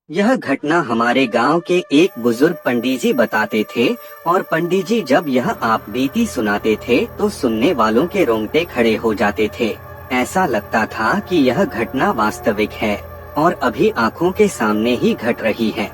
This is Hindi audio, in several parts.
यह घटना हमारे गांव के एक बुजुर्ग पंडित जी बताते थे और पंडित जी जब यह आप बीती सुनाते थे तो सुनने वालों के रोंगटे खड़े हो जाते थे। ऐसा लगता था कि यह घटना वास्तविक है और अभी आंखों के सामने ही घट रही है।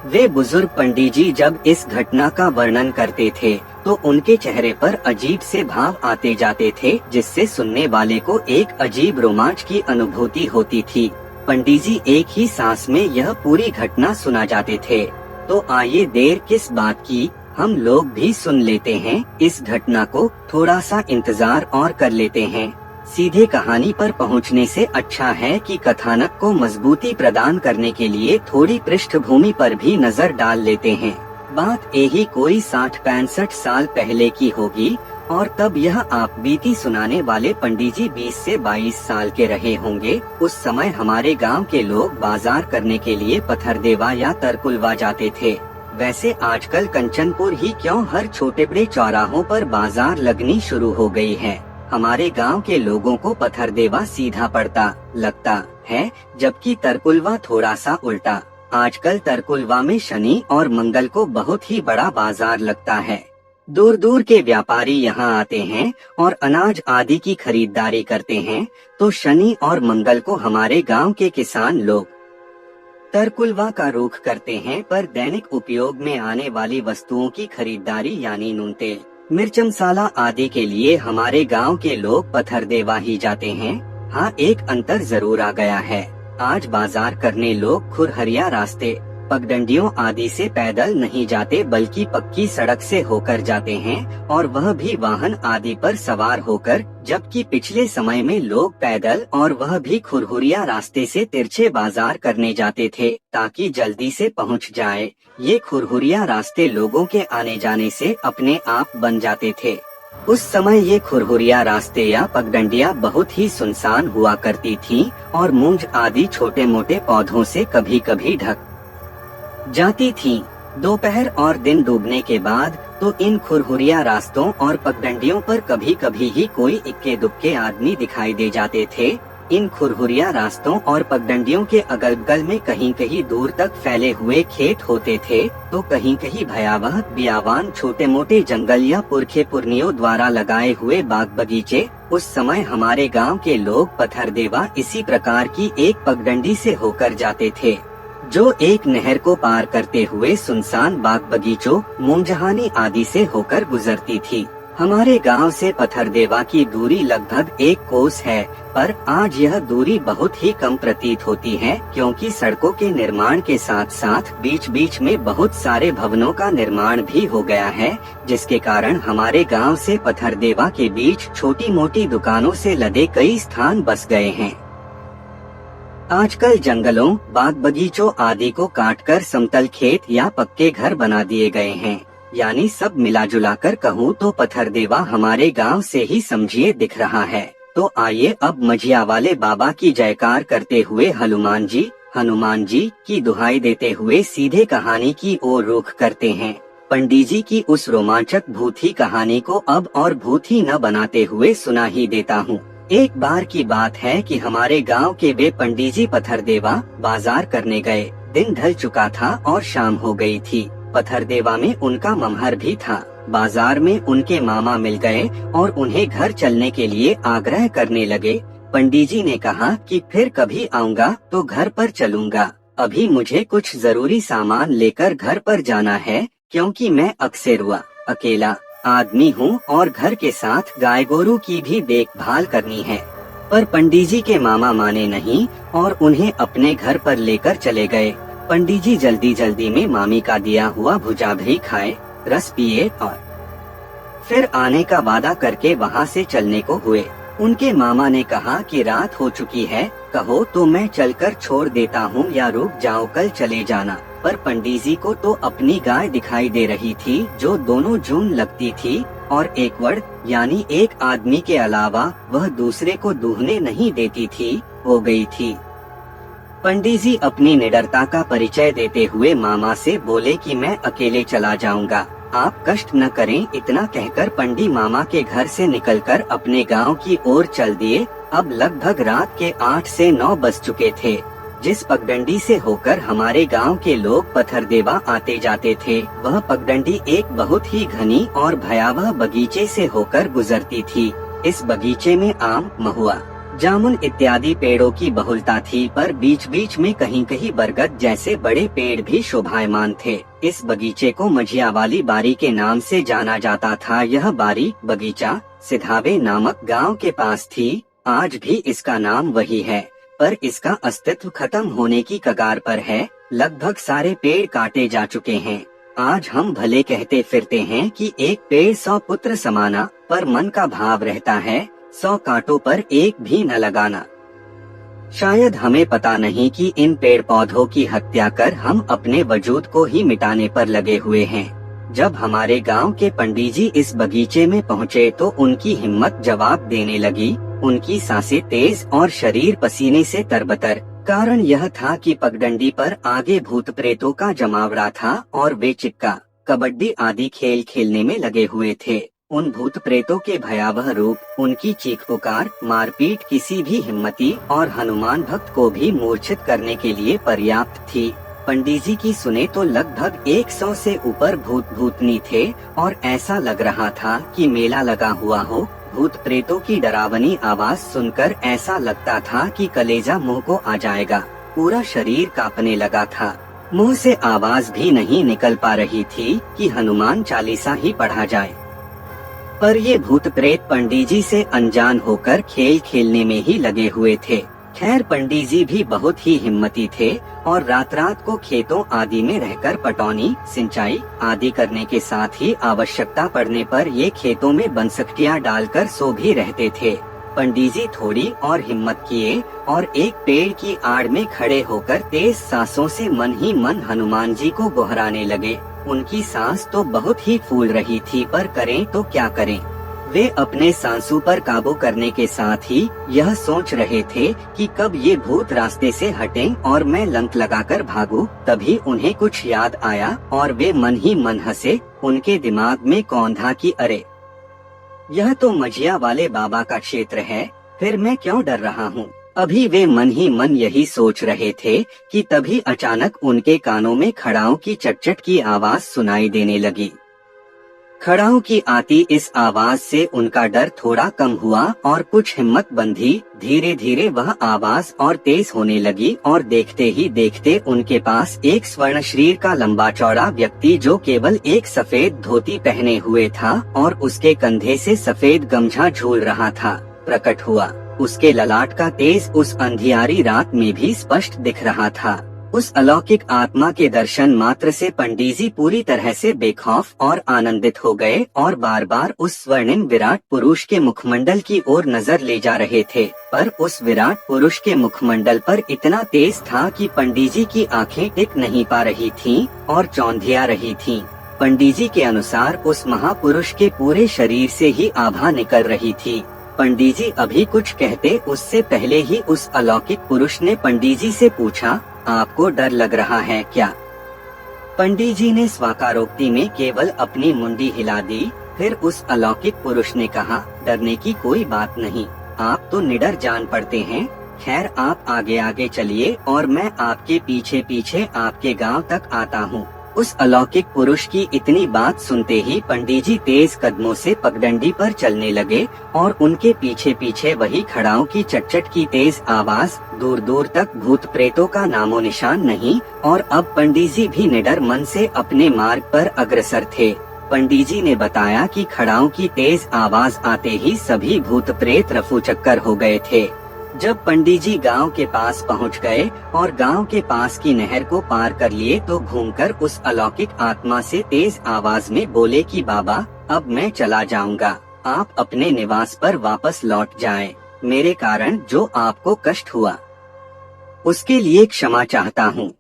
वे बुजुर्ग पंडित जी जब इस घटना का वर्णन करते थे तो उनके चेहरे पर अजीब से भाव आते जाते थे, जिससे सुनने वाले को एक अजीब रोमांच की अनुभूति होती थी। पंडित जी एक ही सांस में यह पूरी घटना सुना जाते थे। तो आइए देर किस बात की, हम लोग भी सुन लेते हैं इस घटना को। थोड़ा सा इंतजार और कर लेते हैं। सीधे कहानी पर पहुंचने से अच्छा है कि कथानक को मजबूती प्रदान करने के लिए थोड़ी पृष्ठभूमि पर भी नजर डाल लेते हैं। बात यही कोई 60-65 साल पहले की होगी और तब यह आप बीती सुनाने वाले पंडित जी 20 से 22 साल के रहे होंगे। उस समय हमारे गांव के लोग बाजार करने के लिए पथरदेवा या तरकुलवा जाते थे। वैसे आजकल कंचनपुर ही क्यों, हर छोटे बड़े चौराहों पर बाजार लगनी शुरू हो गई है। हमारे गांव के लोगों को पथरदेवा सीधा पड़ता लगता है, जबकि तरकुलवा थोड़ा सा उल्टा। आजकल तरकुलवा में शनि और मंगल को बहुत ही बड़ा बाजार लगता है। दूर दूर के व्यापारी यहाँ आते हैं और अनाज आदि की खरीदारी करते हैं, तो शनि और मंगल को हमारे गांव के किसान लोग तरकुलवा का रुख करते हैं। पर दैनिक उपयोग में आने वाली वस्तुओं की खरीदारी यानी नून, तेल, मिर्च, मसाला आदि के लिए हमारे गांव के लोग पथरदेवा ही जाते हैं। हाँ, एक अंतर जरूर आ गया है। आज बाजार करने लोग खुरहरिया रास्ते, पगडंडियों आदि से पैदल नहीं जाते, बल्कि पक्की सड़क से होकर जाते हैं, और वह भी वाहन आदि पर सवार होकर। जबकि पिछले समय में लोग पैदल और वह भी खुरहुरिया रास्ते से तिरछे बाजार करने जाते थे ताकि जल्दी से पहुंच जाए। ये खुरहुरिया रास्ते लोगों के आने जाने से अपने आप बन जाते थे। उस समय ये खुरहुरिया रास्ते या पगडंडियां बहुत ही सुनसान हुआ करती थीं और मूंज आदि छोटे मोटे पौधों से कभी कभी ढक जाती थीं। दोपहर और दिन डूबने के बाद तो इन खुरहुरिया रास्तों और पगडंडियों पर कभी कभी ही कोई इक्के दुक्के आदमी दिखाई दे जाते थे। इन खुरहुरिया रास्तों और पगडंडियों के अगल बगल में कहीं कहीं दूर तक फैले हुए खेत होते थे, तो कहीं कहीं भयावह बियावान, छोटे मोटे जंगल या पुरखे पुरनियों द्वारा लगाए हुए बाग बगीचे। उस समय हमारे गांव के लोग पथरदेवा इसी प्रकार की एक पगडंडी से होकर जाते थे, जो एक नहर को पार करते हुए सुनसान बाग बगीचों, मूंजहानी आदि से होकर गुजरती थी। हमारे गांव से पथरदेवा की दूरी लगभग 1 कोस है, पर आज यह दूरी बहुत ही कम प्रतीत होती है, क्योंकि सड़कों के निर्माण के साथ साथ बीच बीच में बहुत सारे भवनों का निर्माण भी हो गया है, जिसके कारण हमारे गांव से पथरदेवा के बीच छोटी मोटी दुकानों से लदे कई स्थान बस गए हैं। आजकल जंगलों, बाग बगीचों आदि को काटकर समतल खेत या पक्के घर बना दिए गए हैं। यानी सब मिला जुला कर कहूँ तो पथरदेवा हमारे गांव से ही समझिए दिख रहा है। तो आइए अब मझिया वाले बाबा की जयकार करते हुए हनुमान जी की दुहाई देते हुए सीधे कहानी की ओर रुख करते हैं। पंडित जी की उस रोमांचक भूथी कहानी को अब और भूथी न बनाते हुए सुना ही देता हूँ। एक बार की बात है कि हमारे गांव के वे पंडित जी पथरदेवा बाजार करने गए। दिन ढल चुका था और शाम हो गई थी। पथरदेवा में उनका ममहर भी था। बाजार में उनके मामा मिल गए और उन्हें घर चलने के लिए आग्रह करने लगे। पंडित जी ने कहा कि फिर कभी आऊँगा तो घर पर चलूँगा, अभी मुझे कुछ जरूरी सामान लेकर घर पर जाना है, क्योंकि मैं अक्सर अकेला आदमी हूँ और घर के साथ गाय गोरू की भी देखभाल करनी है। पर पंडित जी के मामा माने नहीं और उन्हें अपने घर पर लेकर चले गए। पंडित जी जल्दी जल्दी में मामी का दिया हुआ भुजाभरी खाए, रस पिए और फिर आने का वादा करके वहाँ से चलने को हुए। उनके मामा ने कहा कि रात हो चुकी है, कहो तो मैं चलकर छोड़ देता हूँ या रुक जाओ, कल चले जाना। पर पंडित जी को तो अपनी गाय दिखाई दे रही थी, जो दोनों जून लगती थी और एक वर्ड यानी एक आदमी के अलावा वह दूसरे को दूहने नहीं देती थी, हो गई थी। पंडित जी अपनी निडरता का परिचय देते हुए मामा से बोले कि मैं अकेले चला जाऊंगा, आप कष्ट न करें। इतना कहकर पंडित मामा के घर से निकलकर अपने गांव की ओर चल दिए। अब लगभग रात के 8 से 9 बज चुके थे। जिस पगडंडी से होकर हमारे गांव के लोग पथरदेवा आते जाते थे, वह पगडंडी एक बहुत ही घनी और भयावह बगीचे से होकर गुजरती थी। इस बगीचे में आम, महुआ, जामुन इत्यादि पेड़ों की बहुलता थी, पर बीच बीच में कहीं कहीं बरगद जैसे बड़े पेड़ भी शोभायमान थे। इस बगीचे को मझिया वाली बारी के नाम से जाना जाता था। यह बारी बगीचा सिधावे नामक गांव के पास थी। आज भी इसका नाम वही है, पर इसका अस्तित्व खत्म होने की कगार पर है। लगभग सारे पेड़ काटे जा चुके हैं। आज हम भले कहते फिरते हैं कि एक पेड़ 100 पुत्र समाना, पर मन का भाव रहता है 100 कांटों पर एक भी न लगाना। शायद हमें पता नहीं कि इन पेड़ पौधों की हत्या कर हम अपने वजूद को ही मिटाने पर लगे हुए हैं। जब हमारे गांव के पंडित जी इस बगीचे में पहुँचे तो उनकी हिम्मत जवाब देने लगी। उनकी सांसें तेज और शरीर पसीने से तरबतर। कारण यह था कि पगडंडी पर आगे भूत प्रेतों का जमावड़ा था और वे चिक्का, कबड्डी आदि खेल खेलने में लगे हुए थे। उन भूत प्रेतों के भयावह रूप, उनकी चीख पुकार, मारपीट किसी भी हिम्मती और हनुमान भक्त को भी मूर्छित करने के लिए पर्याप्त थी। पंडित जी की सुने तो लगभग 100 से ऊपर भूत भूतनी थे और ऐसा लग रहा था कि मेला लगा हुआ हो। भूत प्रेतों की डरावनी आवाज सुनकर ऐसा लगता था कि कलेजा मुंह को आ जाएगा। पूरा शरीर कांपने लगा था। मुंह से आवाज भी नहीं निकल पा रही थी कि हनुमान चालीसा ही पढ़ा जाए। पर ये भूत प्रेत पंडित जी से अनजान होकर खेल खेलने में ही लगे हुए थे। खैर पंडित जी भी बहुत ही हिम्मती थे और रात रात को खेतों आदि में रहकर पटौनी, सिंचाई आदि करने के साथ ही आवश्यकता पड़ने पर ये खेतों में बनसकटियां डालकर सो भी रहते थे। पंडित जी थोड़ी और हिम्मत किए और एक पेड़ की आड़ में खड़े होकर तेज सांसों से मन ही मन हनुमान जी को गोहराने लगे। उनकी सांस तो बहुत ही फूल रही थी, पर करें तो क्या करें। वे अपने सांसों पर काबू करने के साथ ही यह सोच रहे थे कि कब ये भूत रास्ते से हटें और मैं लंक लगाकर भागूं। तभी उन्हें कुछ याद आया और वे मन ही मन हंसे। उनके दिमाग में कौन था कि अरे, यह तो मझिया वाले बाबा का क्षेत्र है, फिर मैं क्यों डर रहा हूँ। अभी वे मन ही मन यही सोच रहे थे कि तभी अचानक उनके कानों में खड़ाओं की चटचट की आवाज सुनाई देने लगी। खड़ाओं की आती इस आवाज से उनका डर थोड़ा कम हुआ और कुछ हिम्मत बंधी। धीरे धीरे वह आवाज और तेज होने लगी और देखते ही देखते उनके पास एक स्वर्ण शरीर का लंबा चौड़ा व्यक्ति, जो केवल एक सफेद धोती पहने हुए था और उसके कंधे से सफेद गमछा झूल रहा था, प्रकट हुआ। उसके ललाट का तेज उस अंधियारी रात में भी स्पष्ट दिख रहा था। उस अलौकिक आत्मा के दर्शन मात्र से पंडित जी पूरी तरह से बेखौफ और आनंदित हो गए और बार बार उस स्वर्णिम विराट पुरुष के मुखमंडल की ओर नजर ले जा रहे थे। पर उस विराट पुरुष के मुखमंडल पर इतना तेज था कि पंडित जी की आंखें टिक नहीं पा रही थीं और चौंधिया रही थीं। पंडित जी के अनुसार उस महापुरुष के पूरे शरीर से ही आभा निकल रही थी। पंडित जी अभी कुछ कहते उससे पहले ही उस अलौकिक पुरुष ने पंडित जी से पूछा, आपको डर लग रहा है क्या? पंडित जी ने स्वाकारोक्ति में केवल अपनी मुंडी हिला दी। फिर उस अलौकिक पुरुष ने कहा, डरने की कोई बात नहीं, आप तो निडर जान पड़ते हैं। खैर आप आगे आगे चलिए और मैं आपके पीछे पीछे आपके गांव तक आता हूँ। उस अलौकिक पुरुष की इतनी बात सुनते ही पंडित जी तेज कदमों से पगडंडी पर चलने लगे और उनके पीछे पीछे वही खड़ाओं की चटचट की तेज आवाज। दूर दूर तक भूत प्रेतों का नामो निशान नहीं और अब पंडित जी भी निडर मन से अपने मार्ग पर अग्रसर थे। पंडित जी ने बताया कि खड़ाओं की तेज आवाज आते ही सभी भूत प्रेत रफू चक्कर हो गए थे। जब पंडित जी गांव के पास पहुंच गए और गांव के पास की नहर को पार कर लिए तो घूमकर उस अलौकिक आत्मा से तेज आवाज में बोले कि बाबा, अब मैं चला जाऊंगा, आप अपने निवास पर वापस लौट जाएं। मेरे कारण जो आपको कष्ट हुआ उसके लिए क्षमा चाहता हूँ।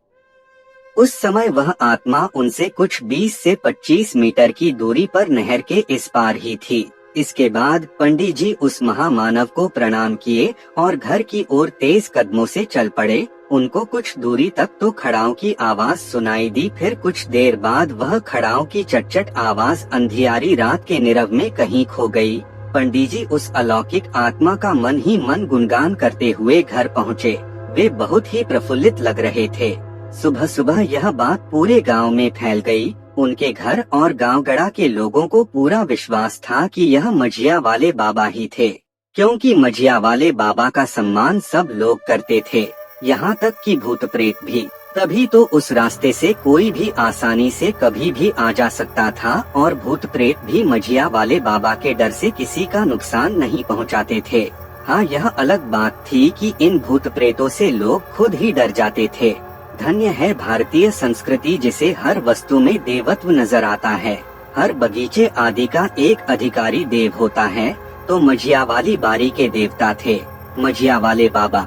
उस समय वह आत्मा उनसे कुछ 20 से 25 मीटर की दूरी पर नहर के इस पार ही थी। इसके बाद पंडित जी उस महामानव को प्रणाम किए और घर की ओर तेज कदमों से चल पड़े। उनको कुछ दूरी तक तो खड़ाओं की आवाज सुनाई दी। फिर कुछ देर बाद वह खड़ाओं की चटचट आवाज अंधियारी रात के नीरव में कहीं खो गई। पंडित जी उस अलौकिक आत्मा का मन ही मन गुणगान करते हुए घर पहुँचे। वे बहुत ही प्रफुल्लित लग रहे थे। सुबह सुबह यह बात पूरे गांव में फैल गई। उनके घर और गांव गड़ा के लोगों को पूरा विश्वास था कि यह मझिया वाले बाबा ही थे, क्योंकि मझिया वाले बाबा का सम्मान सब लोग करते थे, यहाँ तक कि भूत प्रेत भी। तभी तो उस रास्ते से कोई भी आसानी से कभी भी आ जा सकता था और भूत प्रेत भी मझिया वाले बाबा के डर से किसी का नुकसान नहीं पहुँचाते थे। हाँ, यह अलग बात थी कि इन भूत प्रेतों से लोग खुद ही डर जाते थे। धन्य है भारतीय संस्कृति, जिसे हर वस्तु में देवत्व नजर आता है। हर बगीचे आदि का एक अधिकारी देव होता है, तो मझिया वाली बारी के देवता थे मझिया वाले बाबा।